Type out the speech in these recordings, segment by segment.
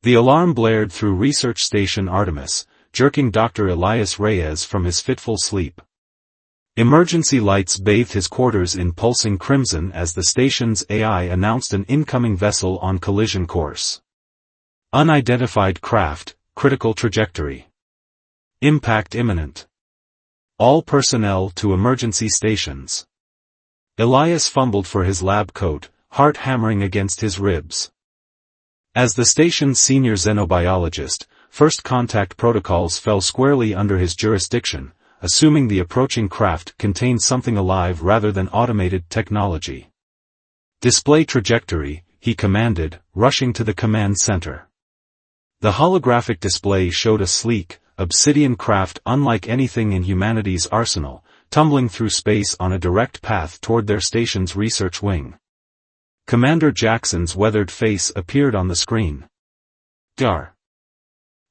The alarm blared through Research Station Artemis, jerking Dr. Elias Reyes from his fitful sleep. Emergency lights bathed his quarters in pulsing crimson as the station's AI announced an incoming vessel on collision course. Unidentified craft, critical trajectory. Impact imminent. All personnel to emergency stations. Elias fumbled for his lab coat, heart hammering against his ribs. As the station's senior xenobiologist, first contact protocols fell squarely under his jurisdiction, assuming the approaching craft contained something alive rather than automated technology. Display trajectory, he commanded, rushing to the command center. The holographic display showed a sleek, obsidian craft unlike anything in humanity's arsenal, tumbling through space on a direct path toward their station's research wing. Commander Jackson's weathered face appeared on the screen. Dar.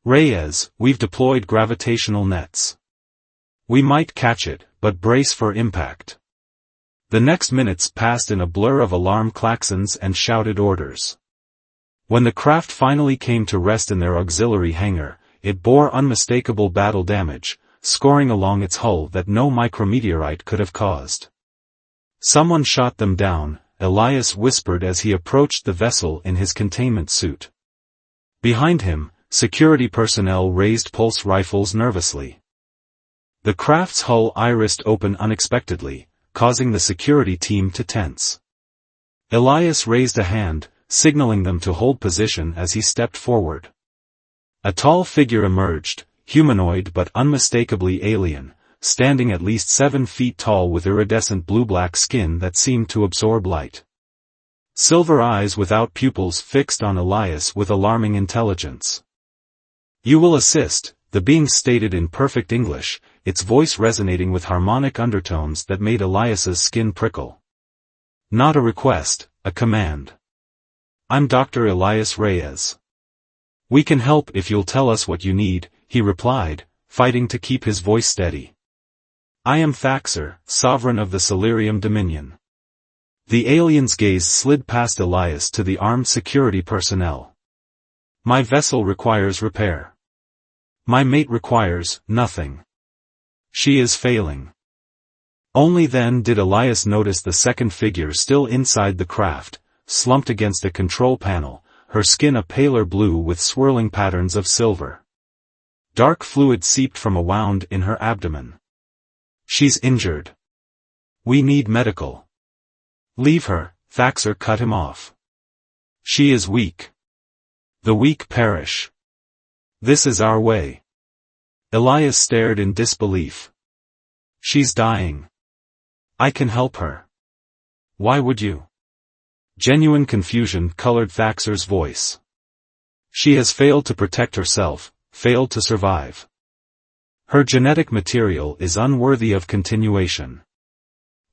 Reyes, we've deployed gravitational nets. We might catch it, but brace for impact. The next minutes passed in a blur of alarm klaxons and shouted orders. When the craft finally came to rest in their auxiliary hangar, it bore unmistakable battle damage, scoring along its hull that no micrometeorite could have caused. Someone shot them down, Elias whispered as he approached the vessel in his containment suit. Behind him, security personnel raised pulse rifles nervously. The craft's hull irised open unexpectedly, causing the security team to tense. Elias raised a hand, signaling them to hold position as he stepped forward. A tall figure emerged, humanoid but unmistakably alien, standing at least 7 feet tall with iridescent blue-black skin that seemed to absorb light. Silver eyes without pupils fixed on Elias with alarming intelligence. "You will assist," the being stated in perfect English, its voice resonating with harmonic undertones that made Elias's skin prickle. "Not a request, a command. I'm Dr. Elias Reyes. We can help if you'll tell us what you need," he replied, fighting to keep his voice steady. "I am Thaxer, sovereign of the Solarium Dominion." The alien's gaze slid past Elias to the armed security personnel. "My vessel requires repair. My mate requires nothing. She is failing." Only then did Elias notice the second figure still inside the craft, slumped against a control panel, her skin a paler blue with swirling patterns of silver. Dark fluid seeped from a wound in her abdomen. "She's injured. We need medical." "Leave her," Thaxer cut him off. "She is weak. The weak perish. This is our way." Elias stared in disbelief. "She's dying. I can help her." "Why would you?" Genuine confusion colored Thaxer's voice. "She has failed to protect herself, failed to survive. Her genetic material is unworthy of continuation."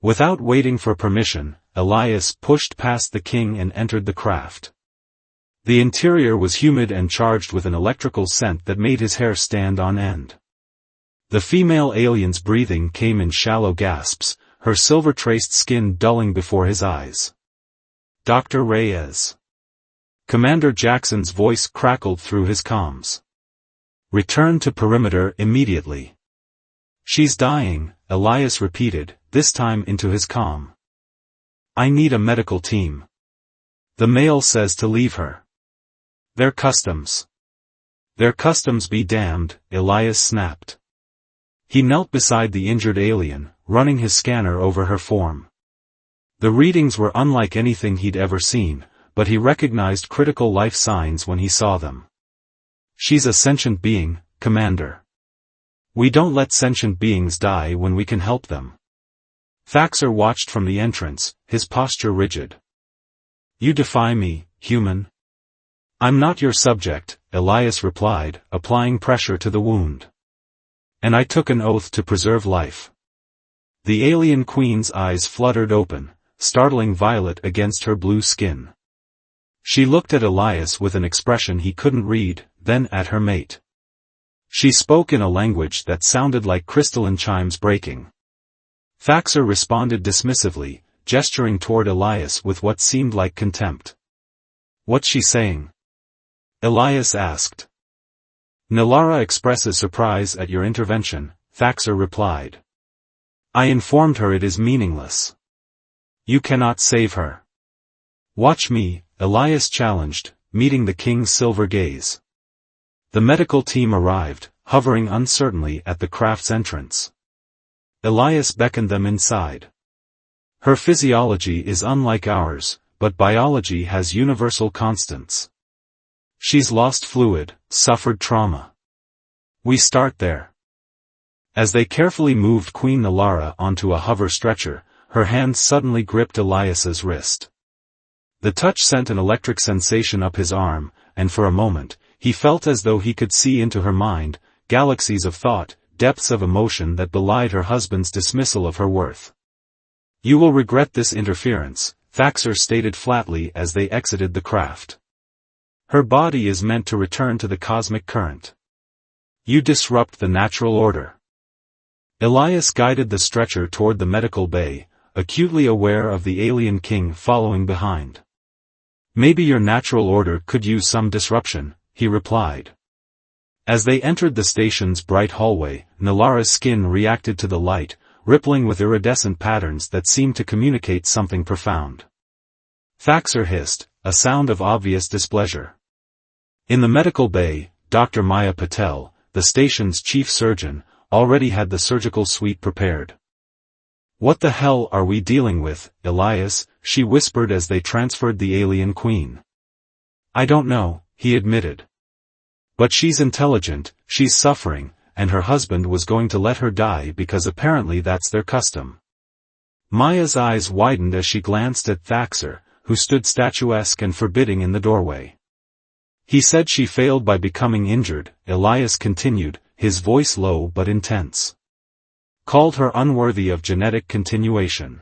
Without waiting for permission, Elias pushed past the king and entered the craft. The interior was humid and charged with an electrical scent that made his hair stand on end. The female alien's breathing came in shallow gasps, her silver-traced skin dulling before his eyes. "Dr. Reyes." Commander Jackson's voice crackled through his comms. "Return to perimeter immediately." "She's dying," Elias repeated, this time into his comm. "I need a medical team. The mail says to leave her." "Their customs." "Their customs be damned," Elias snapped. He knelt beside the injured alien, running his scanner over her form. The readings were unlike anything he'd ever seen, but he recognized critical life signs when he saw them. "She's a sentient being, Commander. We don't let sentient beings die when we can help them." Thaxer watched from the entrance, his posture rigid. "You defy me, human?" "I'm not your subject," Elias replied, applying pressure to the wound. "And I took an oath to preserve life." The alien queen's eyes fluttered open, startling violet against her blue skin. She looked at Elias with an expression he couldn't read, then at her mate. She spoke in a language that sounded like crystalline chimes breaking. Thaxer responded dismissively, gesturing toward Elias with what seemed like contempt. "What's she saying?" Elias asked. Nilara expresses surprise at your intervention, Thaxter replied. I informed her it is meaningless. You cannot save her. Watch me, Elias challenged, meeting the king's silver gaze. The medical team arrived, hovering uncertainly at the craft's entrance. Elias beckoned them inside. Her physiology is unlike ours, but biology has universal constants. She's lost fluid, suffered trauma. We start there. As they carefully moved Queen Nilara onto a hover stretcher, her hand suddenly gripped Elias's wrist. The touch sent an electric sensation up his arm, and for a moment, he felt as though he could see into her mind, galaxies of thought, depths of emotion that belied her husband's dismissal of her worth. You will regret this interference, Thaxter stated flatly as they exited the craft. Her body is meant to return to the cosmic current. You disrupt the natural order. Elias guided the stretcher toward the medical bay, acutely aware of the alien king following behind. Maybe your natural order could use some disruption, he replied. As they entered the station's bright hallway, Nilara's skin reacted to the light, rippling with iridescent patterns that seemed to communicate something profound. Thaxter hissed, a sound of obvious displeasure. In the medical bay, Dr. Maya Patel, the station's chief surgeon, already had the surgical suite prepared. What the hell are we dealing with, Elias? She whispered as they transferred the alien queen. I don't know, he admitted. But she's intelligent, she's suffering, and her husband was going to let her die because apparently that's their custom. Maya's eyes widened as she glanced at Thaxter, who stood statuesque and forbidding in the doorway. He said she failed by becoming injured, Elias continued, his voice low but intense. Called her unworthy of genetic continuation.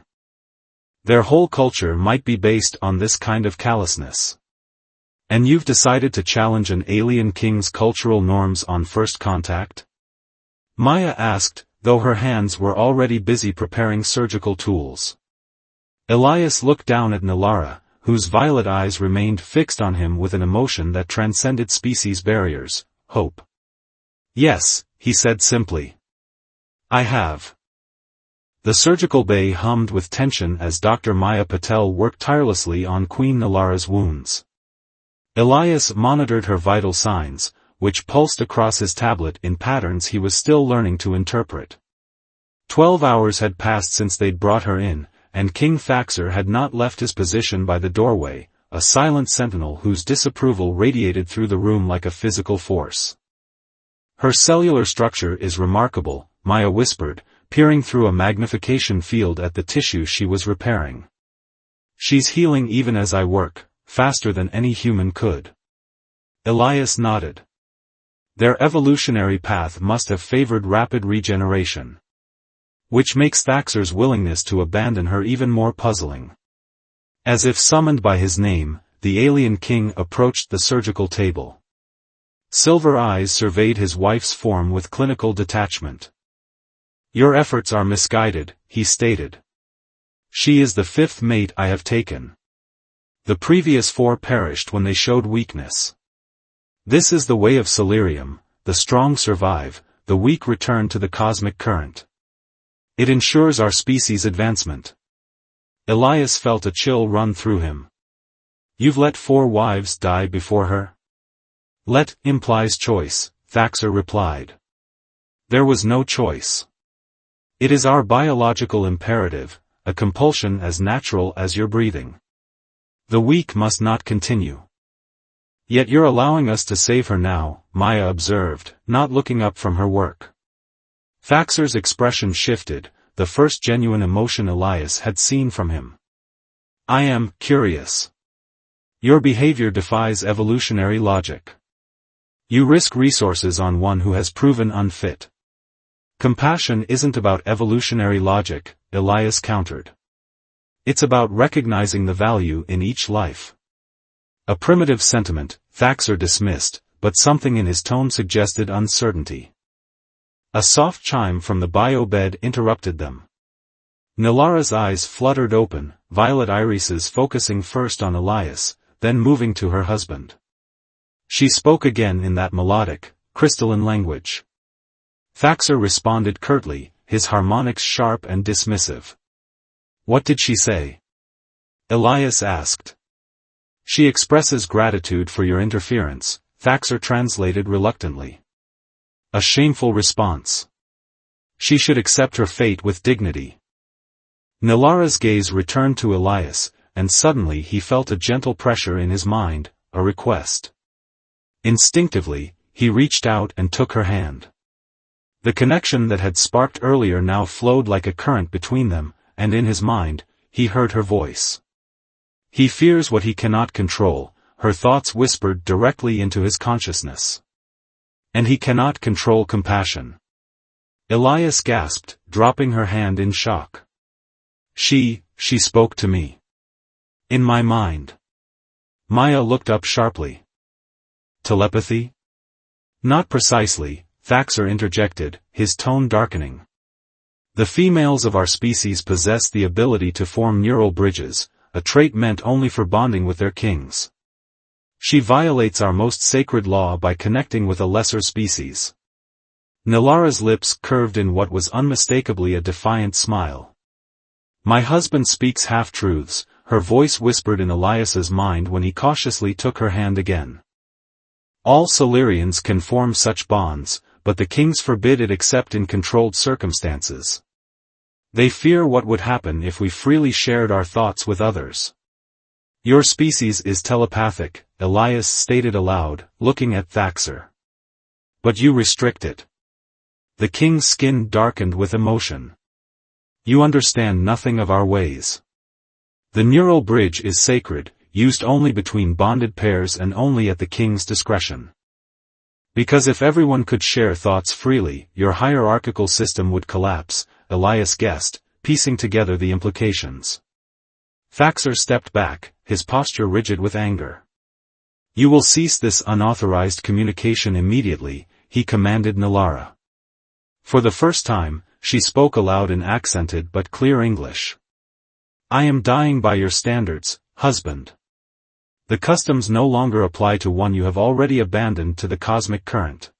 Their whole culture might be based on this kind of callousness. And you've decided to challenge an alien king's cultural norms on first contact? Maya asked, though her hands were already busy preparing surgical tools. Elias looked down at Nilara, whose violet eyes remained fixed on him with an emotion that transcended species barriers, hope. Yes, he said simply. I have. The surgical bay hummed with tension as Dr. Maya Patel worked tirelessly on Queen Nilara's wounds. Elias monitored her vital signs, which pulsed across his tablet in patterns he was still learning to interpret. 12 hours had passed since they'd brought her in, and King Thaxter had not left his position by the doorway, a silent sentinel whose disapproval radiated through the room like a physical force. Her cellular structure is remarkable, Maya whispered, peering through a magnification field at the tissue she was repairing. She's healing even as I work, faster than any human could. Elias nodded. Their evolutionary path must have favored rapid regeneration. Which makes Thaxter's willingness to abandon her even more puzzling. As if summoned by his name, the alien king approached the surgical table. Silver eyes surveyed his wife's form with clinical detachment. Your efforts are misguided, he stated. She is the 5th mate I have taken. The previous 4 perished when they showed weakness. This is the way of Solarium, the strong survive, the weak return to the cosmic current. It ensures our species' advancement. Elias felt a chill run through him. You've let 4 wives die before her? Let implies choice, Thaxter replied. There was no choice. It is our biological imperative, a compulsion as natural as your breathing. The weak must not continue. Yet you're allowing us to save her now, Maya observed, not looking up from her work. Thaxter's expression shifted, the first genuine emotion Elias had seen from him. I am curious. Your behavior defies evolutionary logic. You risk resources on one who has proven unfit. Compassion isn't about evolutionary logic, Elias countered. It's about recognizing the value in each life. A primitive sentiment, Thaxter dismissed, but something in his tone suggested uncertainty. A soft chime from the bio-bed interrupted them. Nilara's eyes fluttered open, violet irises focusing first on Elias, then moving to her husband. She spoke again in that melodic, crystalline language. Thaxter responded curtly, his harmonics sharp and dismissive. What did she say? Elias asked. She expresses gratitude for your interference, Thaxter translated reluctantly. A shameful response. She should accept her fate with dignity. Nilara's gaze returned to Elias, and suddenly he felt a gentle pressure in his mind, a request. Instinctively, he reached out and took her hand. The connection that had sparked earlier now flowed like a current between them, and in his mind, he heard her voice. He fears what he cannot control, her thoughts whispered directly into his consciousness. And he cannot control compassion. Elias gasped, dropping her hand in shock. She spoke to me. In my mind. Maya looked up sharply. Telepathy? Not precisely, Thaxter interjected, his tone darkening. The females of our species possess the ability to form neural bridges, a trait meant only for bonding with their kings. She violates our most sacred law by connecting with a lesser species. Nilara's lips curved in what was unmistakably a defiant smile. My husband speaks half-truths, her voice whispered in Elias's mind when he cautiously took her hand again. All Solarians can form such bonds, but the kings forbid it except in controlled circumstances. They fear what would happen if we freely shared our thoughts with others. Your species is telepathic, Elias stated aloud, looking at Thaxter. But you restrict it. The king's skin darkened with emotion. You understand nothing of our ways. The neural bridge is sacred, used only between bonded pairs and only at the king's discretion. Because if everyone could share thoughts freely, your hierarchical system would collapse, Elias guessed, piecing together the implications. Thaxter stepped back, his posture rigid with anger. You will cease this unauthorized communication immediately, he commanded Nilara. For the first time, she spoke aloud in accented but clear English. I am dying by your standards, husband. The customs no longer apply to one you have already abandoned to the cosmic current.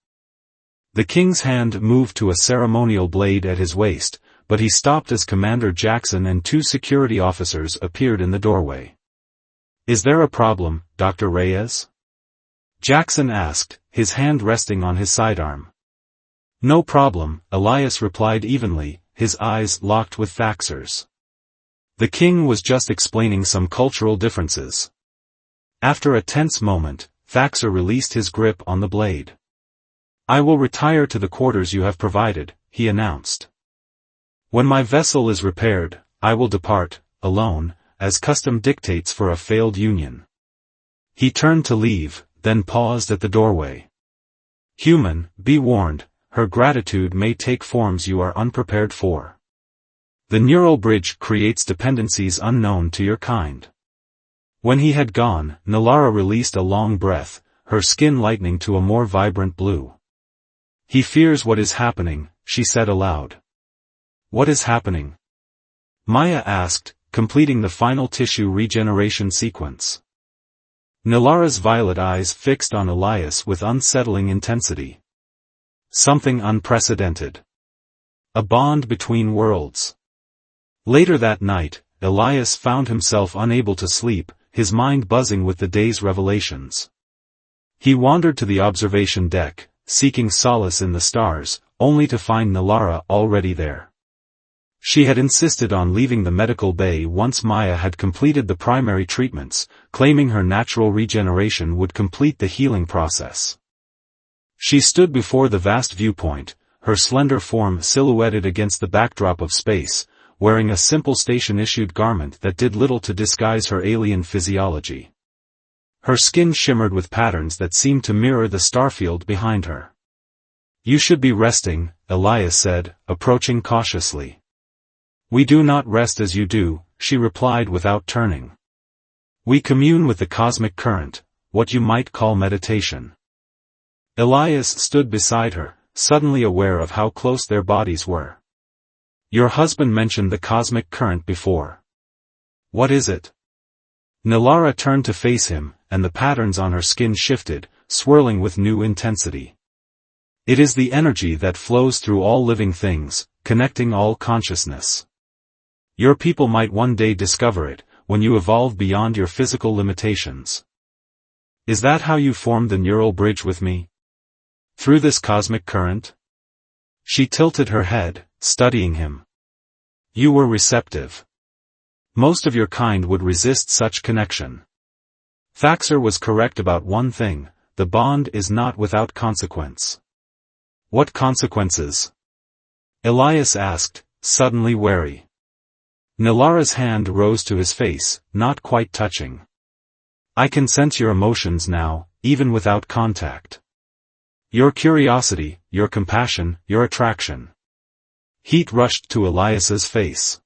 The king's hand moved to a ceremonial blade at his waist, but he stopped as Commander Jackson and two security officers appeared in the doorway. Is there a problem, Dr. Reyes? Jackson asked, his hand resting on his sidearm. No problem, Elias replied evenly, his eyes locked with Thaxter's. The king was just explaining some cultural differences. After a tense moment, Thaxter released his grip on the blade. I will retire to the quarters you have provided, he announced. When my vessel is repaired, I will depart, alone, as custom dictates for a failed union. He turned to leave, then paused at the doorway. Human, be warned, her gratitude may take forms you are unprepared for. The neural bridge creates dependencies unknown to your kind. When he had gone, Nilara released a long breath, her skin lightening to a more vibrant blue. He fears what is happening, she said aloud. What is happening? Maya asked, completing the final tissue regeneration sequence. Nilara's violet eyes fixed on Elias with unsettling intensity. Something unprecedented. A bond between worlds. Later that night, Elias found himself unable to sleep, his mind buzzing with the day's revelations. He wandered to the observation deck, seeking solace in the stars, only to find Nilara already there. She had insisted on leaving the medical bay once Maya had completed the primary treatments, claiming her natural regeneration would complete the healing process. She stood before the vast viewpoint, her slender form silhouetted against the backdrop of space, wearing a simple station-issued garment that did little to disguise her alien physiology. Her skin shimmered with patterns that seemed to mirror the starfield behind her. You should be resting, Elias said, approaching cautiously. We do not rest as you do, she replied without turning. We commune with the cosmic current, what you might call meditation. Elias stood beside her, suddenly aware of how close their bodies were. Your husband mentioned the cosmic current before. What is it? Nilara turned to face him, and the patterns on her skin shifted, swirling with new intensity. It is the energy that flows through all living things, connecting all consciousness. Your people might one day discover it, when you evolve beyond your physical limitations. Is that how you formed the neural bridge with me? Through this cosmic current? She tilted her head, studying him. You were receptive. Most of your kind would resist such connection. Thaxter was correct about one thing, the bond is not without consequence. What consequences? Elias asked, suddenly wary. Nilara's hand rose to his face, not quite touching. I can sense your emotions now, even without contact. Your curiosity, your compassion, your attraction. Heat rushed to Elias's face.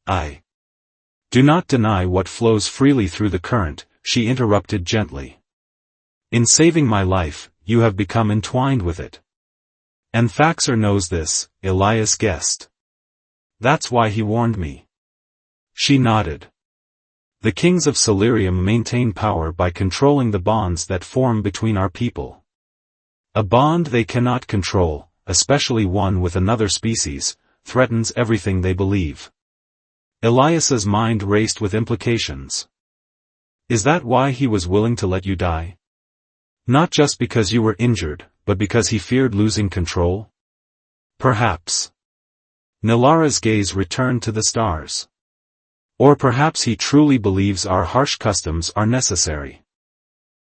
I do not deny what flows freely through the current, she interrupted gently. In saving my life, you have become entwined with it. And Thaxter knows this, Elias guessed. That's why he warned me. She nodded. The kings of Solarium maintain power by controlling the bonds that form between our people. A bond they cannot control, especially one with another species, threatens everything they believe. Elias's mind raced with implications. Is that why he was willing to let you die? Not just because you were injured, but because he feared losing control? Perhaps. Nilara's gaze returned to the stars. Or perhaps he truly believes our harsh customs are necessary.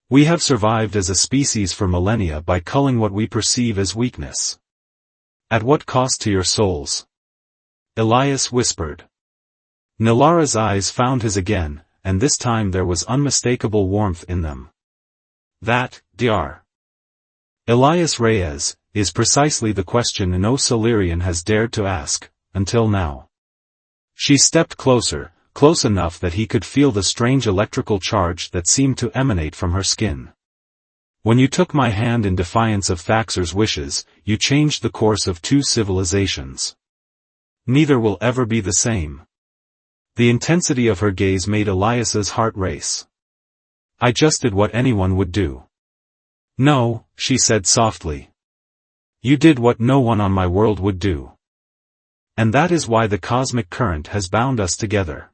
We have survived as a species for millennia by culling what we perceive as weakness. At what cost to your souls? Elias whispered. Nilara's eyes found his again, and this time there was unmistakable warmth in them. That, Dr. Elias Reyes, is precisely the question no Solarian has dared to ask, until now. She stepped closer, close enough that he could feel the strange electrical charge that seemed to emanate from her skin. When you took my hand in defiance of Thaxter's wishes, you changed the course of two civilizations. Neither will ever be the same. The intensity of her gaze made Elias's heart race. I just did what anyone would do. No, she said softly. You did what no one on my world would do. And that is why the cosmic current has bound us together.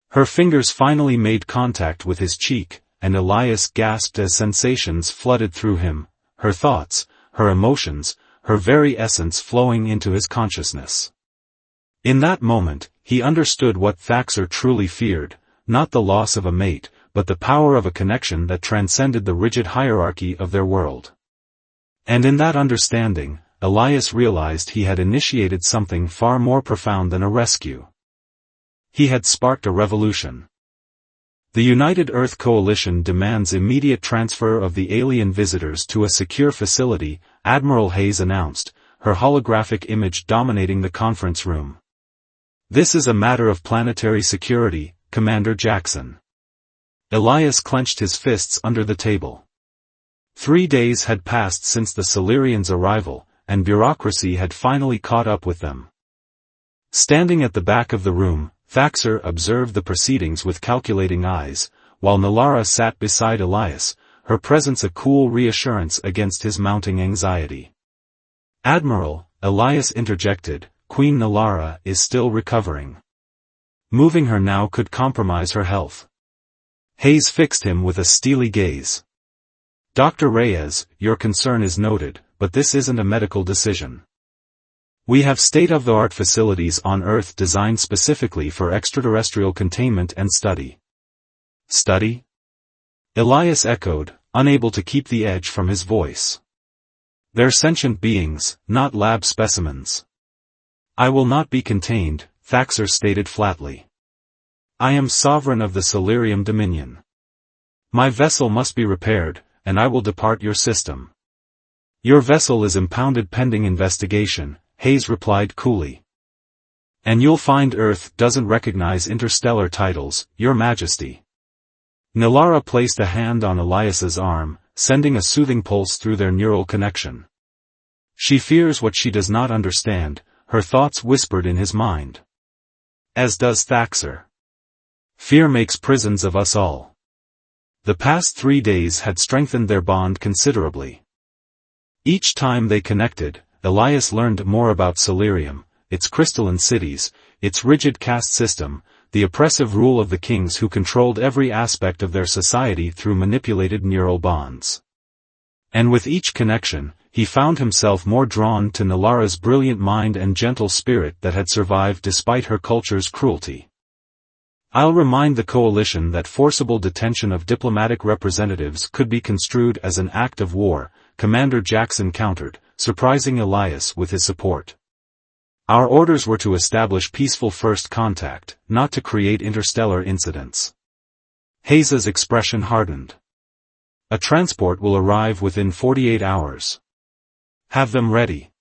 Her fingers finally made contact with his cheek, and Elias gasped as sensations flooded through him, her thoughts, her emotions, her very essence flowing into his consciousness. In that moment, he understood what Thaxter truly feared, not the loss of a mate, but the power of a connection that transcended the rigid hierarchy of their world. And in that understanding, Elias realized he had initiated something far more profound than a rescue. He had sparked a revolution. The United Earth Coalition demands immediate transfer of the alien visitors to a secure facility, Admiral Hayes announced, her holographic image dominating the conference room. This is a matter of planetary security, Commander Jackson. Elias clenched his fists under the table. 3 days had passed since the Solarians' arrival, and bureaucracy had finally caught up with them. Standing at the back of the room, Thaxter observed the proceedings with calculating eyes, while Nilara sat beside Elias, her presence a cool reassurance against his mounting anxiety. Admiral, Elias interjected, Queen Nilara is still recovering. Moving her now could compromise her health. Hayes fixed him with a steely gaze. Dr. Reyes, your concern is noted, but this isn't a medical decision. We have state-of-the-art facilities on Earth designed specifically for extraterrestrial containment and study. Study? Elias echoed, unable to keep the edge from his voice. They're sentient beings, not lab specimens. I will not be contained, Thaxter stated flatly. I am sovereign of the Solarium Dominion. My vessel must be repaired, and I will depart your system. Your vessel is impounded pending investigation, Hayes replied coolly. And you'll find Earth doesn't recognize interstellar titles, Your Majesty. Nilara placed a hand on Elias's arm, sending a soothing pulse through their neural connection. She fears what she does not understand, her thoughts whispered in his mind. As does Thaxter. Fear makes prisons of us all. The past 3 days had strengthened their bond considerably. Each time they connected, Elias learned more about Solarium, its crystalline cities, its rigid caste system, the oppressive rule of the kings who controlled every aspect of their society through manipulated neural bonds. And with each connection, he found himself more drawn to Nalara's brilliant mind and gentle spirit that had survived despite her culture's cruelty. I'll remind the coalition that forcible detention of diplomatic representatives could be construed as an act of war, Commander Jackson countered, surprising Elias with his support. Our orders were to establish peaceful first contact, not to create interstellar incidents. Haza's expression hardened. A transport will arrive within 48 hours. Have them ready.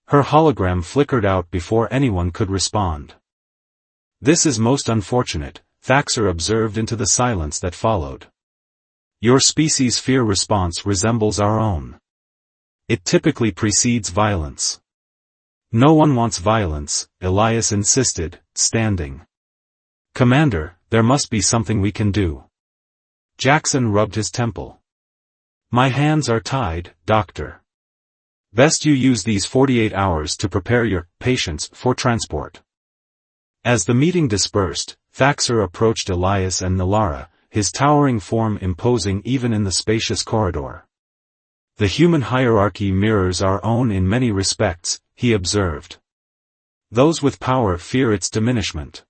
Her hologram flickered out before anyone could respond. This is most unfortunate, Thaxter observed into the silence that followed. Your species' fear response resembles our own. It typically precedes violence. No one wants violence, Elias insisted, standing. Commander, there must be something we can do. Jackson rubbed his temple. My hands are tied, Doctor. Best you use these 48 hours to prepare your patients for transport. As the meeting dispersed, Thaxter approached Elias and Nalara, his towering form imposing even in the spacious corridor. The human hierarchy mirrors our own in many respects, he observed. Those with power fear its diminishment.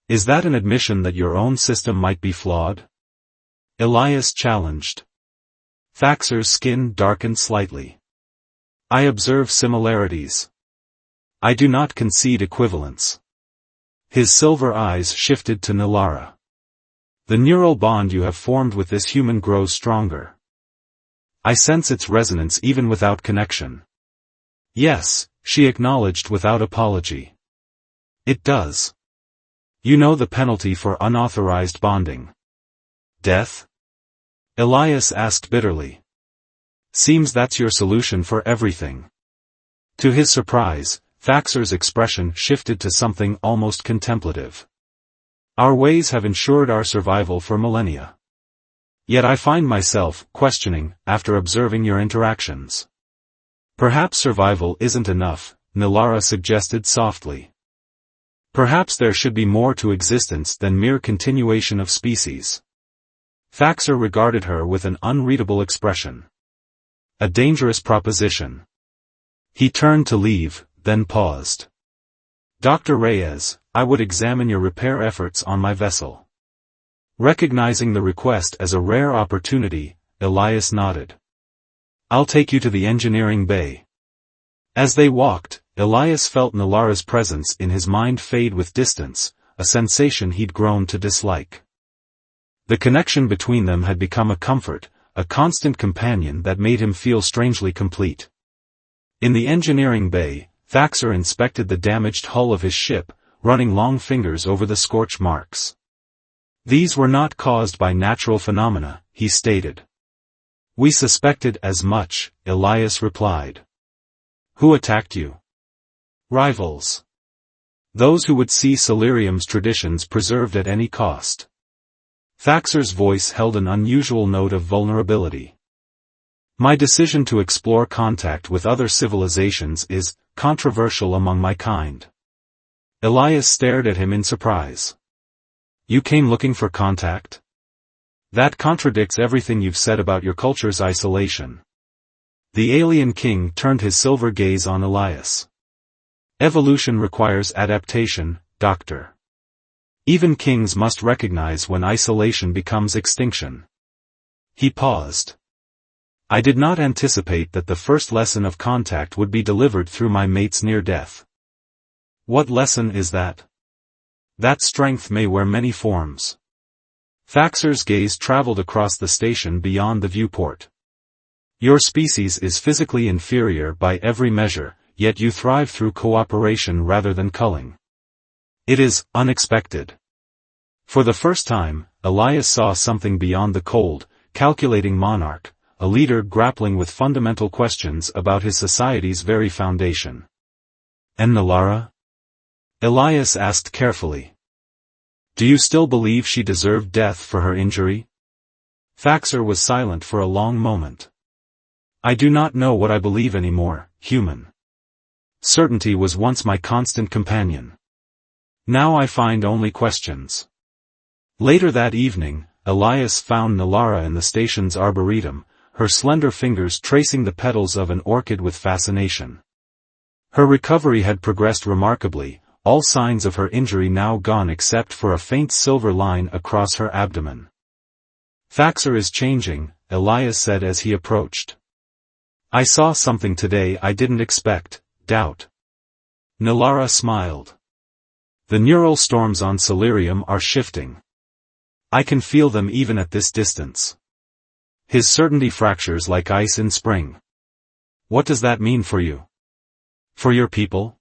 Is that an admission that your own system might be flawed? Elias challenged. Thaxter's skin darkened slightly. I observe similarities. I do not concede equivalence. His silver eyes shifted to Nalara. The neural bond you have formed with this human grows stronger. I sense its resonance even without connection. Yes, she acknowledged without apology. It does. You know the penalty for unauthorized bonding. Death? Elias asked bitterly. Seems that's your solution for everything. To his surprise, Thaxter's expression shifted to something almost contemplative. Our ways have ensured our survival for millennia. Yet I find myself questioning after observing your interactions. Perhaps survival isn't enough, Nalara suggested softly. Perhaps there should be more to existence than mere continuation of species. Thaxter regarded her with an unreadable expression. A dangerous proposition. He turned to leave, then paused. Dr. Reyes, I would examine your repair efforts on my vessel. Recognizing the request as a rare opportunity, Elias nodded. I'll take you to the engineering bay. As they walked, Elias felt Nalara's presence in his mind fade with distance, a sensation he'd grown to dislike. The connection between them had become a comfort, a constant companion that made him feel strangely complete. In the engineering bay, Thaxter inspected the damaged hull of his ship, running long fingers over the scorch marks. These were not caused by natural phenomena, he stated. We suspected as much, Elias replied. Who attacked you? Rivals. Those who would see Solarium's traditions preserved at any cost. Thaxter's voice held an unusual note of vulnerability. My decision to explore contact with other civilizations is controversial among my kind. Elias stared at him in surprise. You came looking for contact? That contradicts everything you've said about your culture's isolation. The alien king turned his silver gaze on Elias. Evolution requires adaptation, Doctor. Even kings must recognize when isolation becomes extinction. He paused. I did not anticipate that the first lesson of contact would be delivered through my mate's near death. What lesson is that? That strength may wear many forms. Thaxter's gaze traveled across the station beyond the viewport. Your species is physically inferior by every measure, yet you thrive through cooperation rather than culling. It is unexpected. For the first time, Elias saw something beyond the cold, calculating monarch, a leader grappling with fundamental questions about his society's very foundation. And Nalara? Elias asked carefully. Do you still believe she deserved death for her injury? Thaxter was silent for a long moment. I do not know what I believe anymore, human. Certainty was once my constant companion. Now I find only questions. Later that evening, Elias found Nalara in the station's arboretum, her slender fingers tracing the petals of an orchid with fascination. Her recovery had progressed remarkably, all signs of her injury now gone except for a faint silver line across her abdomen. Thaxter is changing, Elias said as he approached. I saw something today I didn't expect, doubt. Nalara smiled. The neural storms on Solarium are shifting. I can feel them even at this distance. His certainty fractures like ice in spring. What does that mean for you? For your people?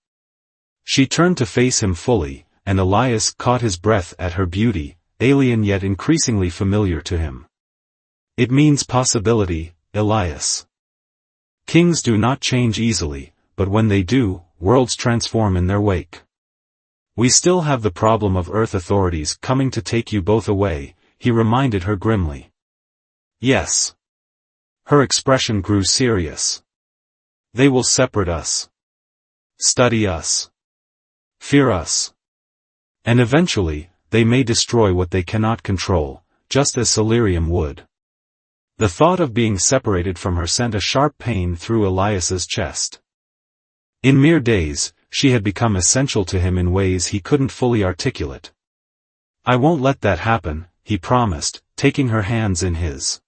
She turned to face him fully, and Elias caught his breath at her beauty, alien yet increasingly familiar to him. It means possibility, Elias. Kings do not change easily, but when they do, worlds transform in their wake. We still have the problem of Earth authorities coming to take you both away, he reminded her grimly. Yes. Her expression grew serious. They will separate us. Study us. Fear us. And eventually, they may destroy what they cannot control, just as Solarium would. The thought of being separated from her sent a sharp pain through Elias's chest. In mere days, she had become essential to him in ways he couldn't fully articulate. I won't let that happen, he promised, taking her hands in his.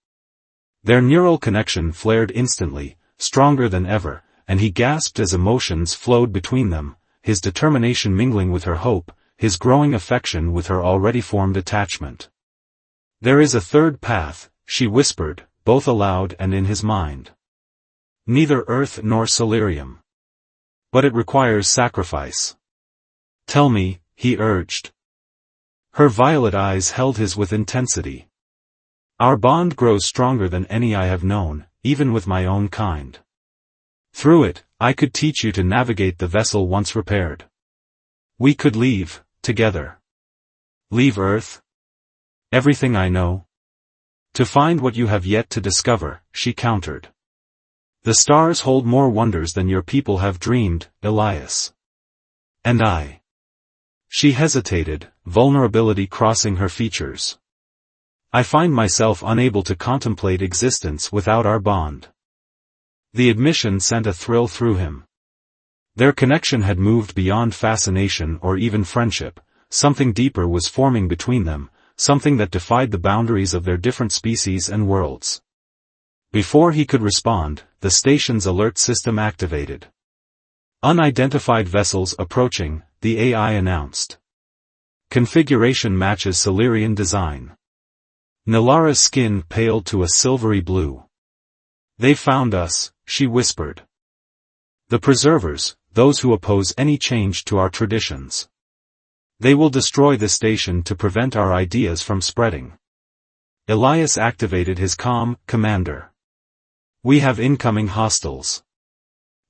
Their neural connection flared instantly, stronger than ever, and he gasped as emotions flowed between them, his determination mingling with her hope, his growing affection with her already formed attachment. There is a third path, she whispered, both aloud and in his mind. Neither Earth nor Solarium. But it requires sacrifice. Tell me, he urged. Her violet eyes held his with intensity. Our bond grows stronger than any I have known, even with my own kind. Through it, I could teach you to navigate the vessel once repaired. We could leave, together. Leave Earth? Everything I know? To find what you have yet to discover, she countered. The stars hold more wonders than your people have dreamed, Elias. And I. She hesitated, vulnerability crossing her features. I find myself unable to contemplate existence without our bond. The admission sent a thrill through him. Their connection had moved beyond fascination or even friendship, something deeper was forming between them, something that defied the boundaries of their different species and worlds. Before he could respond, the station's alert system activated. Unidentified vessels approaching, the AI announced. Configuration matches Solarian design. Nalara's skin paled to a silvery blue. They found us, she whispered. The preservers, those who oppose any change to our traditions. They will destroy the station to prevent our ideas from spreading. Elias activated his comm, Commander. We have incoming hostiles.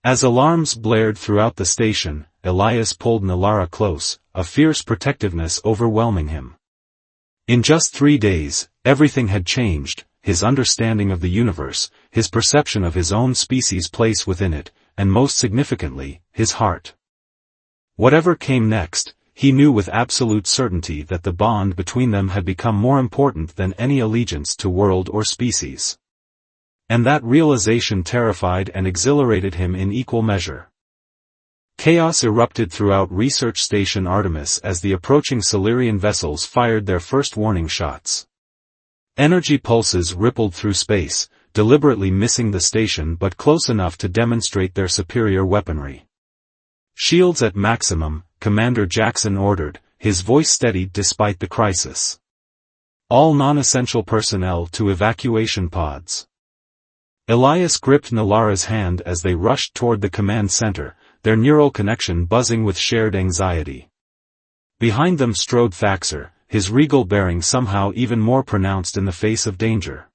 As alarms blared throughout the station, Elias pulled Nalara close, a fierce protectiveness overwhelming him. In just 3 days, everything had changed, his understanding of the universe, his perception of his own species' place within it, and most significantly, his heart. Whatever came next, he knew with absolute certainty that the bond between them had become more important than any allegiance to world or species. And that realization terrified and exhilarated him in equal measure. Chaos erupted throughout Research Station Artemis as the approaching Solarian vessels fired their first warning shots. Energy pulses rippled through space, deliberately missing the station but close enough to demonstrate their superior weaponry. Shields at maximum, Commander Jackson ordered, his voice steady despite the crisis. All non-essential personnel to evacuation pods. Elias gripped Nalara's hand as they rushed toward the command center, their neural connection buzzing with shared anxiety. Behind them strode Thaxter, his regal bearing somehow even more pronounced in the face of danger.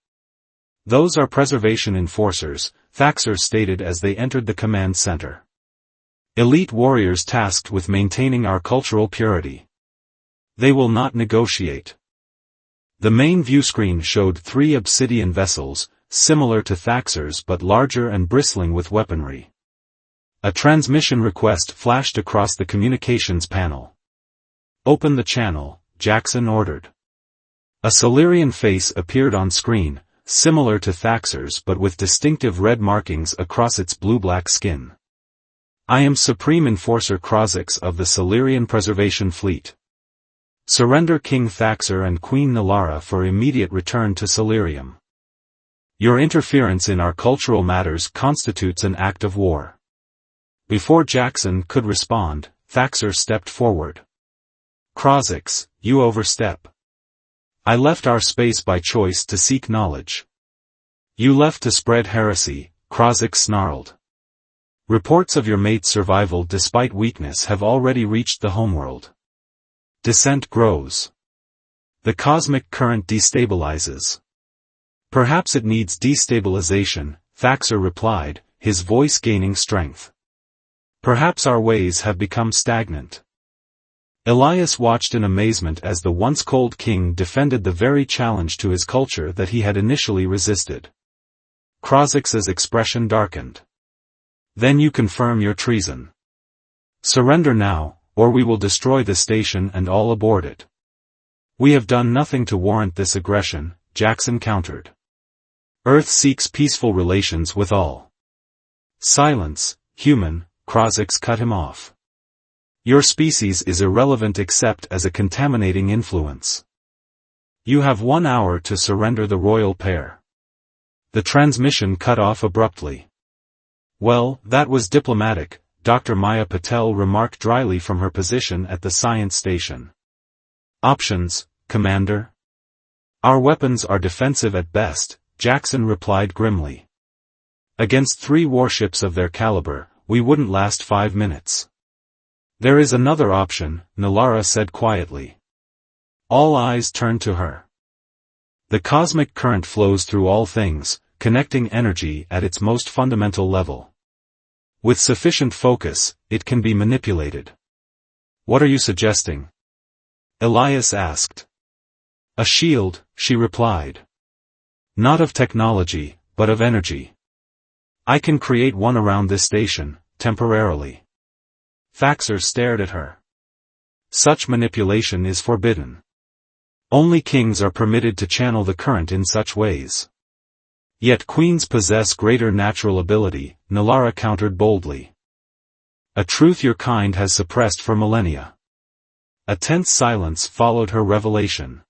Those are preservation enforcers, Thaxter stated as they entered the command center. Elite warriors tasked with maintaining our cultural purity. They will not negotiate. The main viewscreen showed 3 obsidian vessels, similar to Thaxor's but larger and bristling with weaponry. A transmission request flashed across the communications panel. "Open the channel," Jackson ordered. A Solarian face appeared on screen, similar to Thaxor's but with distinctive red markings across its blue-black skin. "I am Supreme Enforcer Krozix of the Solarian Preservation Fleet. Surrender King Thaxor and Queen Nalara for immediate return to Solarium. Your interference in our cultural matters constitutes an act of war." Before Jackson could respond, Thaxor stepped forward. "Krozix, you overstep. I left our space by choice to seek knowledge. You left to spread heresy," Krozix snarled. "Reports of your mate's survival despite weakness have already reached the homeworld. Dissent grows. The cosmic current destabilizes." "Perhaps it needs destabilization," Thaxor replied, his voice gaining strength. "Perhaps our ways have become stagnant." Elias watched in amazement as the once cold king defended the very challenge to his culture that he had initially resisted. Krozix's expression darkened. "Then you confirm your treason. Surrender now, or we will destroy the station and all aboard it." "We have done nothing to warrant this aggression," Jackson countered. "Earth seeks peaceful relations with all." "Silence, human," Krozix cut him off. "Your species is irrelevant except as a contaminating influence. You have 1 hour to surrender the royal pair." The transmission cut off abruptly. "Well, that was diplomatic," Dr. Maya Patel remarked dryly from her position at the science station. "Options, Commander?" "Our weapons are defensive at best," Jackson replied grimly. "Against 3 warships of their caliber, we wouldn't last 5 minutes. "There is another option," Nalara said quietly. All eyes turned to her. "The cosmic current flows through all things, connecting energy at its most fundamental level. With sufficient focus, it can be manipulated." "What are you suggesting?" Elias asked. "A shield," she replied. "Not of technology, but of energy. I can create one around this station, temporarily." Thaxor stared at her. "Such manipulation is forbidden. Only kings are permitted to channel the current in such ways." "Yet queens possess greater natural ability," Nalara countered boldly. "A truth your kind has suppressed for millennia." A tense silence followed her revelation.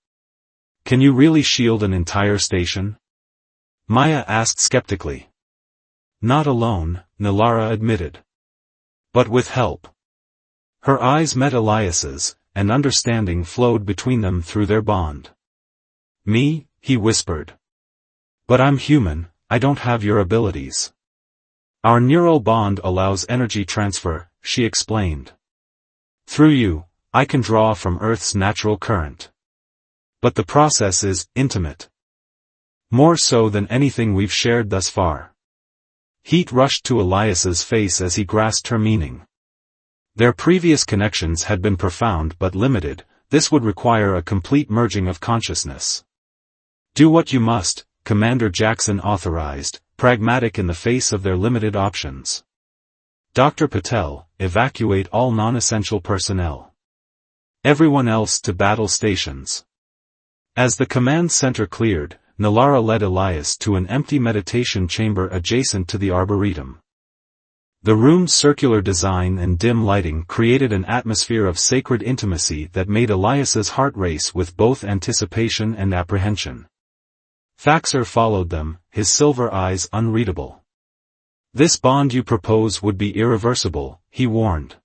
"Can you really shield an entire station?" Maya asked skeptically. "Not alone," Nalara admitted. "But with help." Her eyes met Elias's, and understanding flowed between them through their bond. "Me?" he whispered. "But I'm human, I don't have your abilities." "Our neural bond allows energy transfer," she explained. "Through you, I can draw from Earth's natural current. But the process is intimate. More so than anything we've shared thus far." Heat rushed to Elias's face as he grasped her meaning. Their previous connections had been profound but limited, this would require a complete merging of consciousness. "Do what you must," Commander Jackson authorized, pragmatic in the face of their limited options. "Dr. Patel, evacuate all non-essential personnel. Everyone else to battle stations." As the command center cleared, Nalara led Elias to an empty meditation chamber adjacent to the Arboretum. The room's circular design and dim lighting created an atmosphere of sacred intimacy that made Elias's heart race with both anticipation and apprehension. Thaxor followed them, his silver eyes unreadable. "This bond you propose would be irreversible," he warned.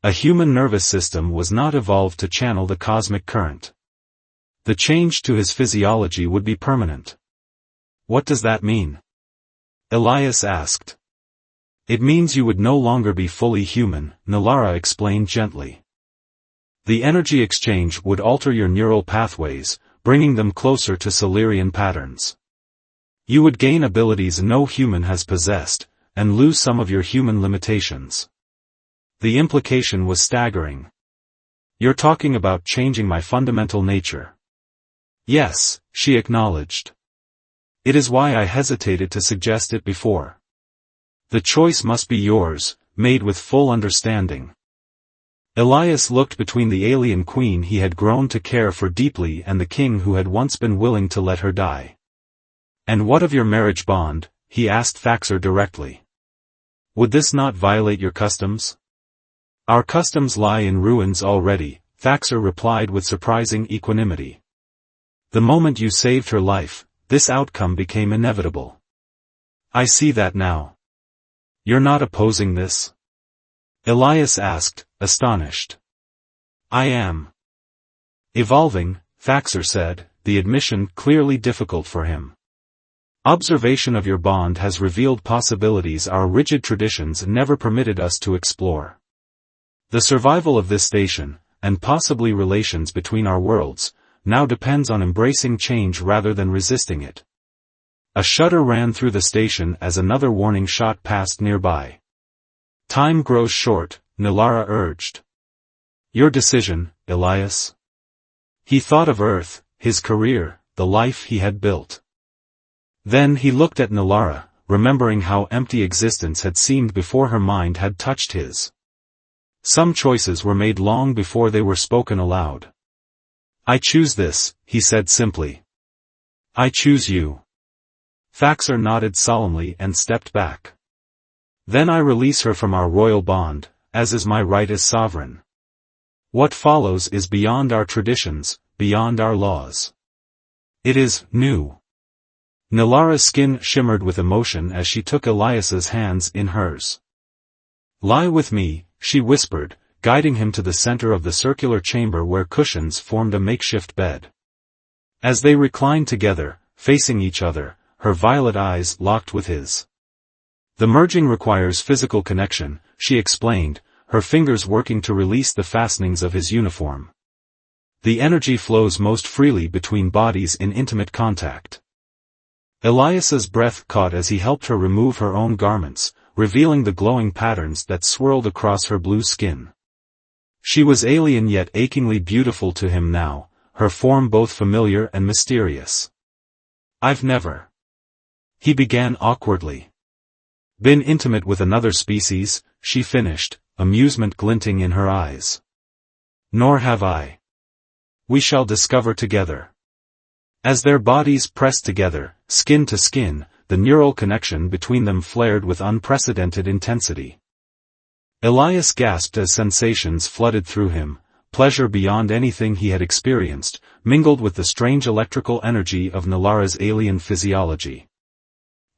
A human nervous system was not evolved to channel the cosmic current. The change to his physiology would be permanent. "What does that mean?" Elias asked. "It means you would no longer be fully human," Nalara explained gently. "The energy exchange would alter your neural pathways, bringing them closer to Solarian patterns. You would gain abilities no human has possessed, and lose some of your human limitations." The implication was staggering. "You're talking about changing my fundamental nature." Yes, she acknowledged. It is why I hesitated to suggest it before. The choice must be yours, made with full understanding. Elias looked between the alien queen he had grown to care for deeply and the king who had once been willing to let her die. And what of your marriage bond? He asked Thaxter directly. Would this not violate your customs? Our customs lie in ruins already, Thaxter replied with surprising equanimity. The moment you saved her life, this outcome became inevitable. I see that now. You're not opposing this? Elias asked, astonished. I am. Evolving, Thaxter said, the admission clearly difficult for him. Observation of your bond has revealed possibilities our rigid traditions never permitted us to explore. The survival of this station, and possibly relations between our worlds, now depends on embracing change rather than resisting it. A shudder ran through the station as another warning shot passed nearby. Time grows short, Nilara urged. Your decision, Elias. He thought of Earth, his career, the life he had built. Then he looked at Nilara, remembering how empty existence had seemed before her mind had touched his. Some choices were made long before they were spoken aloud. I choose this, he said simply. I choose you. Thaxter nodded solemnly and stepped back. Then I release her from our royal bond, as is my right as sovereign. What follows is beyond our traditions, beyond our laws. It is new. Nilara's skin shimmered with emotion as she took Elias's hands in hers. Lie with me, she whispered, guiding him to the center of the circular chamber where cushions formed a makeshift bed. As they reclined together, facing each other, her violet eyes locked with his. The merging requires physical connection, she explained, her fingers working to release the fastenings of his uniform. The energy flows most freely between bodies in intimate contact. Elias's breath caught as he helped her remove her own garments, revealing the glowing patterns that swirled across her blue skin. She was alien yet achingly beautiful to him now, her form both familiar and mysterious. I've never. He began awkwardly. Been intimate with another species, she finished, amusement glinting in her eyes. Nor have I. We shall discover together. As their bodies pressed together, skin to skin, the neural connection between them flared with unprecedented intensity. Elias gasped as sensations flooded through him, pleasure beyond anything he had experienced, mingled with the strange electrical energy of Nilara's alien physiology.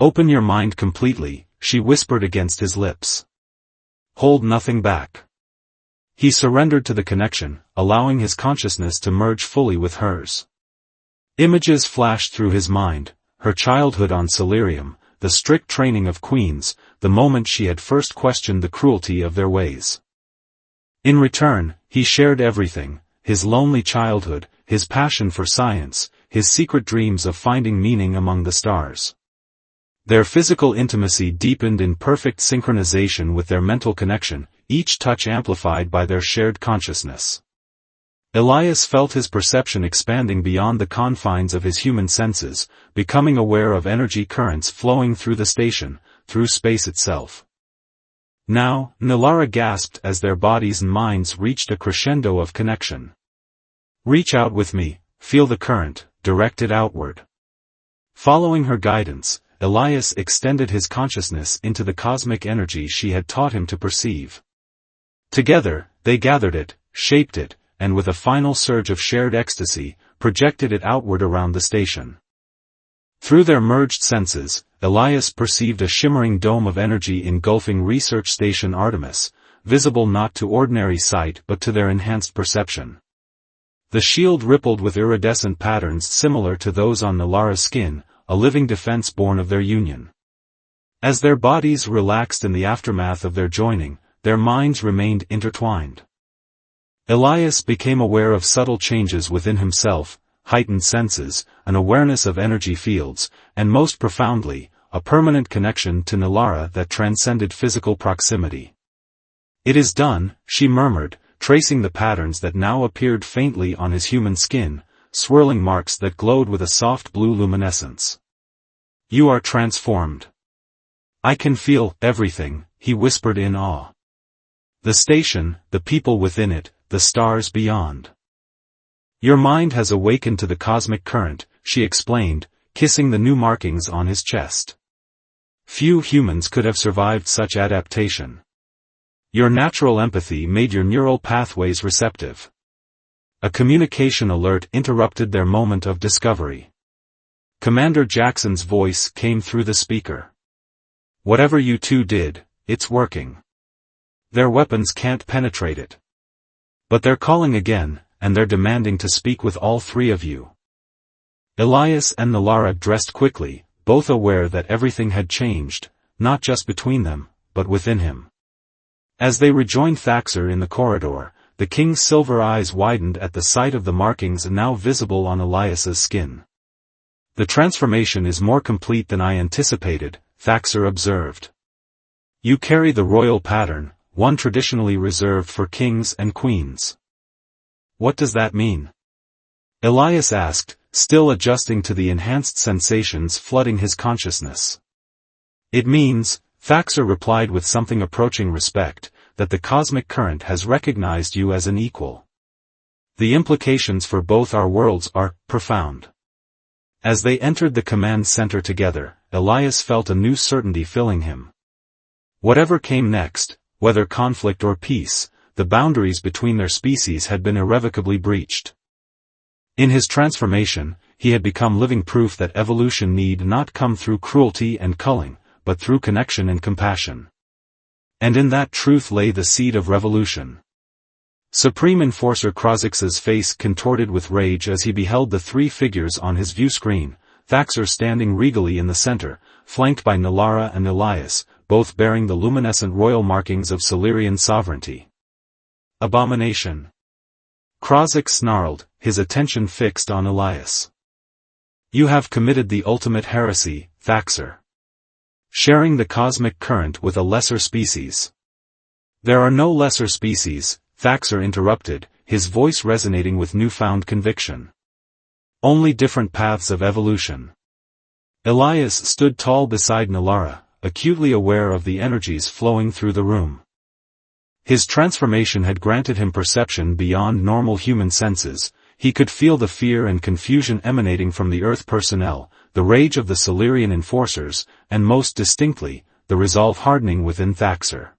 Open your mind completely, she whispered against his lips. Hold nothing back. He surrendered to the connection, allowing his consciousness to merge fully with hers. Images flashed through his mind, her childhood on Celerium, the strict training of queens, the moment she had first questioned the cruelty of their ways. In return, he shared everything, his lonely childhood, his passion for science, his secret dreams of finding meaning among the stars. Their physical intimacy deepened in perfect synchronization with their mental connection, each touch amplified by their shared consciousness. Elias felt his perception expanding beyond the confines of his human senses, becoming aware of energy currents flowing through the station, through space itself. Now, Nilara gasped as their bodies and minds reached a crescendo of connection. Reach out with me, feel the current, direct it outward. Following her guidance, Elias extended his consciousness into the cosmic energy she had taught him to perceive. Together, they gathered it, shaped it, and with a final surge of shared ecstasy, projected it outward around the station. Through their merged senses, Elias perceived a shimmering dome of energy engulfing Research Station Artemis, visible not to ordinary sight but to their enhanced perception. The shield rippled with iridescent patterns similar to those on Nilara's skin, a living defense born of their union. As their bodies relaxed in the aftermath of their joining, their minds remained intertwined. Elias became aware of subtle changes within himself, heightened senses, an awareness of energy fields, and most profoundly, a permanent connection to Nilara that transcended physical proximity. It is done, she murmured, tracing the patterns that now appeared faintly on his human skin, swirling marks that glowed with a soft blue luminescence. "You are transformed. I can feel everything," he whispered in awe. "The station, the people within it, the stars beyond. Your mind has awakened to the cosmic current," she explained, kissing the new markings on his chest. "Few humans could have survived such adaptation. Your natural empathy made your neural pathways receptive." A communication alert interrupted their moment of discovery. Commander Jackson's voice came through the speaker. "Whatever you two did, it's working. Their weapons can't penetrate it. But they're calling again, and they're demanding to speak with all three of you." Elias and Nalara dressed quickly, both aware that everything had changed, not just between them, but within him. As they rejoined Thaxter in the corridor, the king's silver eyes widened at the sight of the markings now visible on Elias's skin. "The transformation is more complete than I anticipated," Thaxter observed. "You carry the royal pattern, one traditionally reserved for kings and queens." "What does that mean?" Elias asked, still adjusting to the enhanced sensations flooding his consciousness. "It means," Thaxter replied with something approaching respect, "that the cosmic current has recognized you as an equal. The implications for both our worlds are profound." As they entered the command center together, Elias felt a new certainty filling him. Whatever came next, whether conflict or peace, the boundaries between their species had been irrevocably breached. In his transformation, he had become living proof that evolution need not come through cruelty and culling, but through connection and compassion. And in that truth lay the seed of revolution. Supreme Enforcer Krozix's face contorted with rage as he beheld the three figures on his view screen, Thaxter standing regally in the center, flanked by Nalara and Elias, both bearing the luminescent royal markings of Silurian sovereignty. "Abomination!" Krozix snarled, his attention fixed on Elias. "You have committed the ultimate heresy, Thaxter. Sharing the cosmic current with a lesser species." "There are no lesser species," Thaxter interrupted, his voice resonating with newfound conviction. "Only different paths of evolution." Elias stood tall beside Nalara, acutely aware of the energies flowing through the room. His transformation had granted him perception beyond normal human senses. He could feel the fear and confusion emanating from the Earth personnel, the rage of the Silurian enforcers, and most distinctly, the resolve hardening within Thaxter.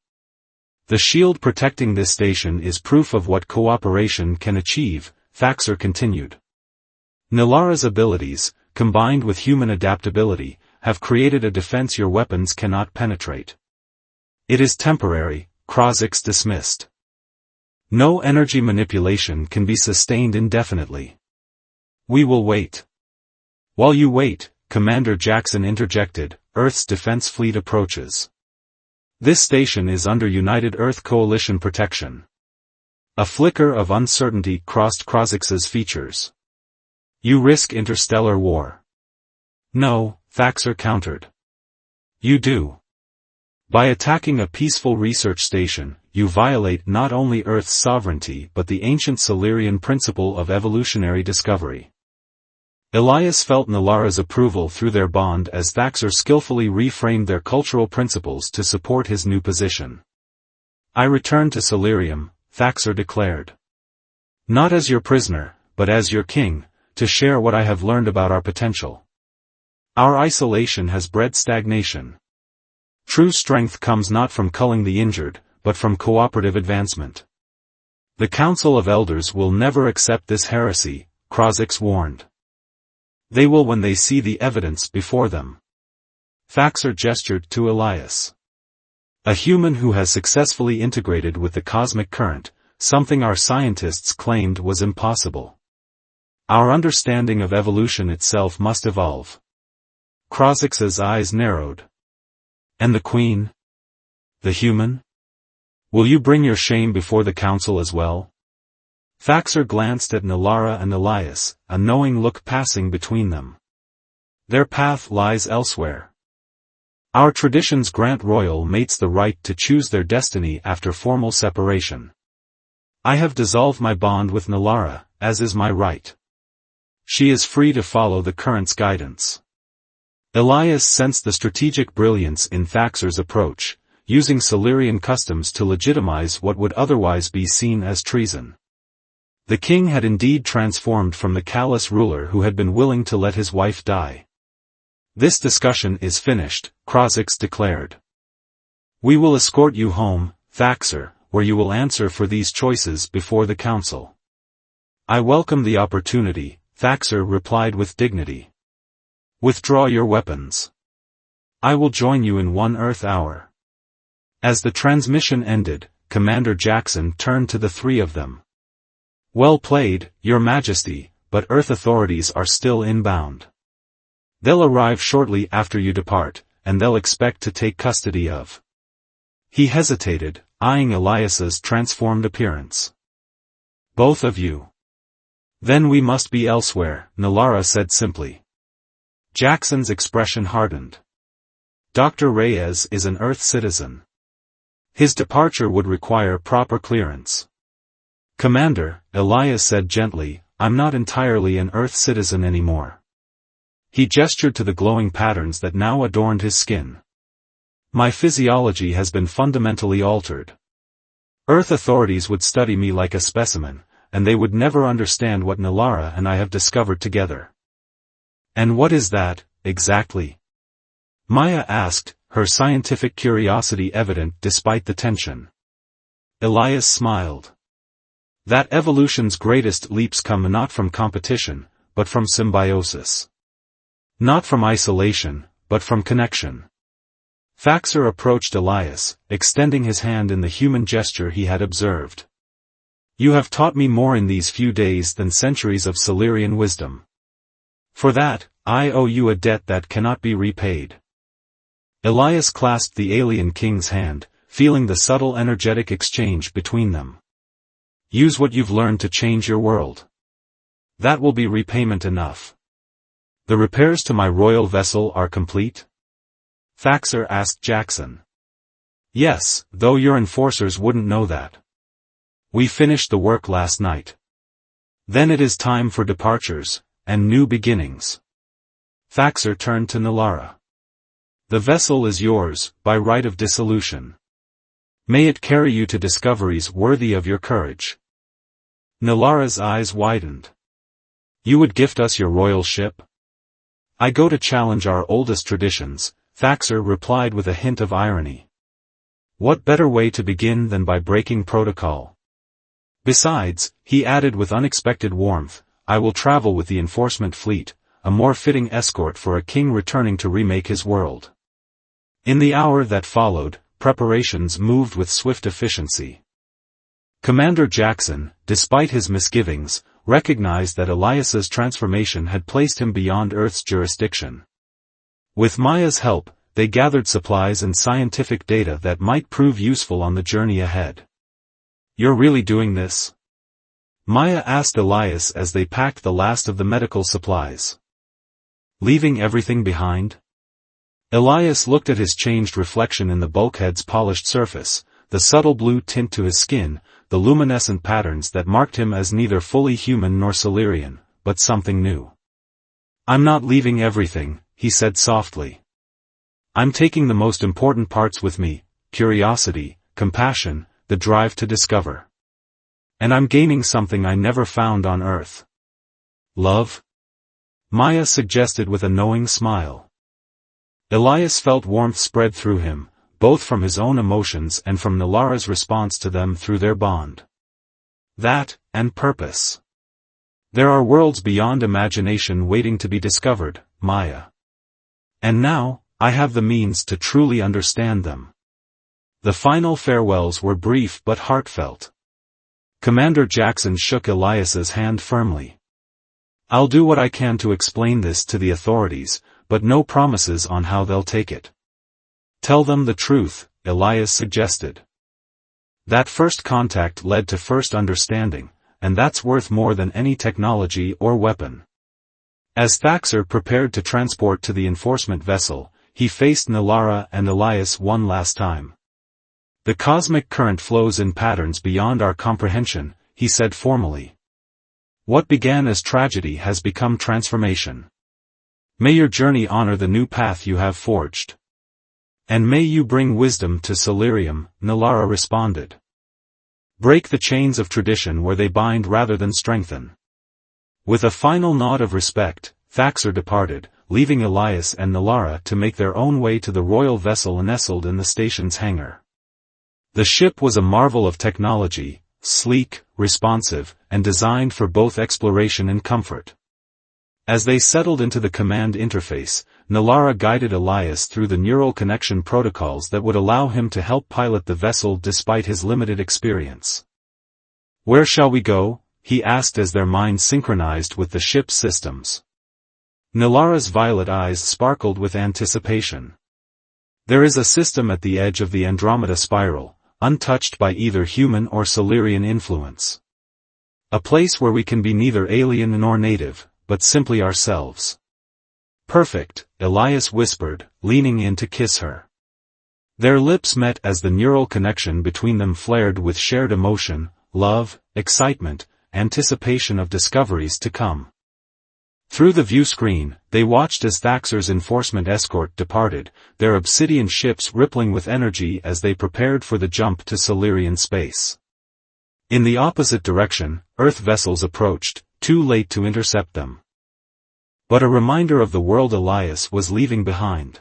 "The shield protecting this station is proof of what cooperation can achieve," Thaxter continued. "Nalara's abilities, combined with human adaptability, have created a defense your weapons cannot penetrate. It is temporary," Krozix dismissed. "No energy manipulation can be sustained indefinitely. We will wait." "While you wait," Commander Jackson interjected, "Earth's defense fleet approaches. This station is under United Earth Coalition protection." A flicker of uncertainty crossed Krozix's features. "You risk interstellar war." "No," Thaxter countered. "You do. By attacking a peaceful research station, you violate not only Earth's sovereignty but the ancient Silurian principle of evolutionary discovery." Elias felt Nalara's approval through their bond as Thaxter skillfully reframed their cultural principles to support his new position. "I return to Silurium," Thaxter declared. "Not as your prisoner, but as your king, to share what I have learned about our potential. Our isolation has bred stagnation. True strength comes not from culling the injured, but from cooperative advancement. The Council of Elders will never accept this heresy," Krozix warned. "They will when they see the evidence before them." Thaxter gestured to Elias. "A human who has successfully integrated with the cosmic current, something our scientists claimed was impossible. Our understanding of evolution itself must evolve." Krozix's eyes narrowed. "And the Queen? The human? Will you bring your shame before the Council as well?" Thaxter glanced at Nalara and Elias, a knowing look passing between them. "Their path lies elsewhere. Our traditions grant royal mates the right to choose their destiny after formal separation. I have dissolved my bond with Nalara, as is my right. She is free to follow the current's guidance. Elias sensed the strategic brilliance in Thaxter's approach, using Solarian customs to legitimize what would otherwise be seen as treason. The king had indeed transformed from the callous ruler who had been willing to let his wife die. "This discussion is finished," Crossix declared. "We will escort you home, Thaxter, where you will answer for these choices before the council." "I welcome the opportunity," Thaxter replied with dignity. "Withdraw your weapons. I will join you in 1 Earth hour." As the transmission ended, Commander Jackson turned to the three of them. "Well played, Your Majesty, but Earth authorities are still inbound. They'll arrive shortly after you depart, and they'll expect to take custody of." He hesitated, eyeing Elias's transformed appearance. "Both of you. Then we must be elsewhere," Nalara said simply. Jackson's expression hardened. "Dr. Reyes is an Earth citizen. His departure would require proper clearance." "Commander," Elias said gently, "I'm not entirely an Earth citizen anymore." He gestured to the glowing patterns that now adorned his skin. "My physiology has been fundamentally altered. Earth authorities would study me like a specimen, and they would never understand what Nalara and I have discovered together." "And what is that, exactly?" Maya asked, her scientific curiosity evident despite the tension. Elias smiled. "That evolution's greatest leaps come not from competition, but from symbiosis. Not from isolation, but from connection." Thaxter approached Elias, extending his hand in the human gesture he had observed. "You have taught me more in these few days than centuries of Solarian wisdom. For that, I owe you a debt that cannot be repaid." Elias clasped the alien king's hand, feeling the subtle energetic exchange between them. "Use what you've learned to change your world. That will be repayment enough." "The repairs to my royal vessel are complete?" Thaxter asked Jackson. "Yes, though your enforcers wouldn't know that. We finished the work last night. Then it is time for departures, and new beginnings." Thaxter turned to Nalara. "The vessel is yours, by right of dissolution. May it carry you to discoveries worthy of your courage." Nalara's eyes widened. "You would gift us your royal ship?" "I go to challenge our oldest traditions," Thaxter replied with a hint of irony. "What better way to begin than by breaking protocol? Besides," he added with unexpected warmth, "I will travel with the enforcement fleet, a more fitting escort for a king returning to remake his world." In the hour that followed, preparations moved with swift efficiency. Commander Jackson, despite his misgivings, recognized that Elias's transformation had placed him beyond Earth's jurisdiction. With Maya's help, they gathered supplies and scientific data that might prove useful on the journey ahead. "You're really doing this?" Maya asked Elias as they packed the last of the medical supplies. "Leaving everything behind?" Elias looked at his changed reflection in the bulkhead's polished surface, the subtle blue tint to his skin, the luminescent patterns that marked him as neither fully human nor Solarian, but something new. "I'm not leaving everything," he said softly. "I'm taking the most important parts with me: curiosity, compassion, the drive to discover. And I'm gaining something I never found on Earth." "Love?" Maya suggested with a knowing smile. Elias felt warmth spread through him, both from his own emotions and from Nalara's response to them through their bond. "That, and purpose. There are worlds beyond imagination waiting to be discovered, Maya. And now, I have the means to truly understand them." The final farewells were brief but heartfelt. Commander Jackson shook Elias's hand firmly. "I'll do what I can to explain this to the authorities, but no promises on how they'll take it." "Tell them the truth," Elias suggested. "That first contact led to first understanding, and that's worth more than any technology or weapon." As Thaxter prepared to transport to the enforcement vessel, he faced Nalara and Elias one last time. "The cosmic current flows in patterns beyond our comprehension," he said formally. What began as tragedy has become transformation. May your journey honor the new path you have forged. And may you bring wisdom to Solarium, Nalara responded. Break the chains of tradition where they bind rather than strengthen. With a final nod of respect, Thaxter departed, leaving Elias and Nalara to make their own way to the royal vessel nestled in the station's hangar. The ship was a marvel of technology, sleek, responsive, and designed for both exploration and comfort. As they settled into the command interface, Nalara guided Elias through the neural connection protocols that would allow him to help pilot the vessel despite his limited experience. "Where shall we go?" he asked as their minds synchronized with the ship's systems. Nalara's violet eyes sparkled with anticipation. "There is a system at the edge of the Andromeda spiral, untouched by either human or Solarian influence. A place where we can be neither alien nor native, but simply ourselves." "Perfect," Elias whispered, leaning in to kiss her. Their lips met as the neural connection between them flared with shared emotion, love, excitement, anticipation of discoveries to come. Through the view screen, they watched as Thaxter's enforcement escort departed, their obsidian ships rippling with energy as they prepared for the jump to Solarian space. In the opposite direction, Earth vessels approached, too late to intercept them. But a reminder of the world Elias was leaving behind.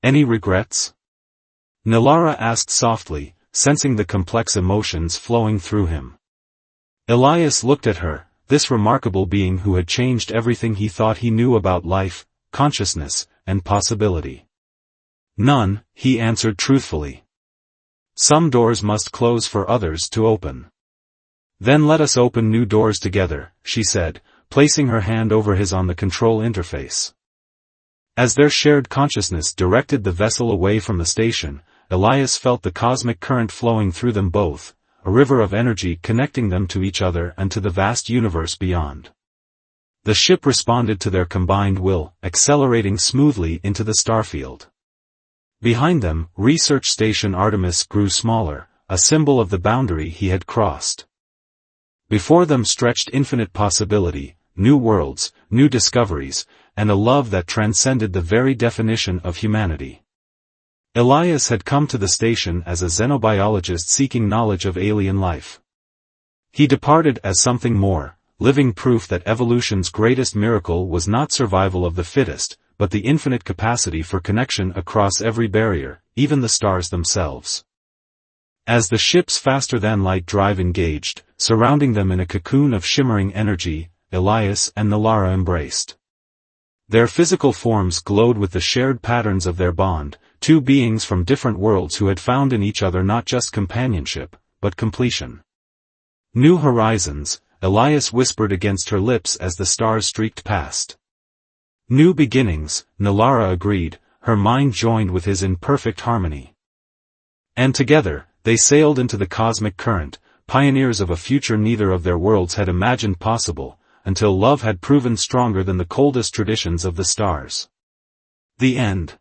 "Any regrets?" Nalara asked softly, sensing the complex emotions flowing through him. Elias looked at her, this remarkable being who had changed everything he thought he knew about life, consciousness, and possibility. "None," he answered truthfully. "Some doors must close for others to open." "Then let us open new doors together," she said, placing her hand over his on the control interface. As their shared consciousness directed the vessel away from the station, Elias felt the cosmic current flowing through them both, a river of energy connecting them to each other and to the vast universe beyond. The ship responded to their combined will, accelerating smoothly into the starfield. Behind them, Research Station Artemis grew smaller, a symbol of the boundary he had crossed. Before them stretched infinite possibility, new worlds, new discoveries, and a love that transcended the very definition of humanity. Elias had come to the station as a xenobiologist seeking knowledge of alien life. He departed as something more, living proof that evolution's greatest miracle was not survival of the fittest, but the infinite capacity for connection across every barrier, even the stars themselves. As the ship's faster-than-light drive engaged, surrounding them in a cocoon of shimmering energy, Elias and Nalara embraced. Their physical forms glowed with the shared patterns of their bond, two beings from different worlds who had found in each other not just companionship, but completion. "New horizons," Elias whispered against her lips as the stars streaked past. "New beginnings," Nalara agreed, her mind joined with his in perfect harmony. And together, they sailed into the cosmic current, pioneers of a future neither of their worlds had imagined possible, until love had proven stronger than the coldest traditions of the stars. The end.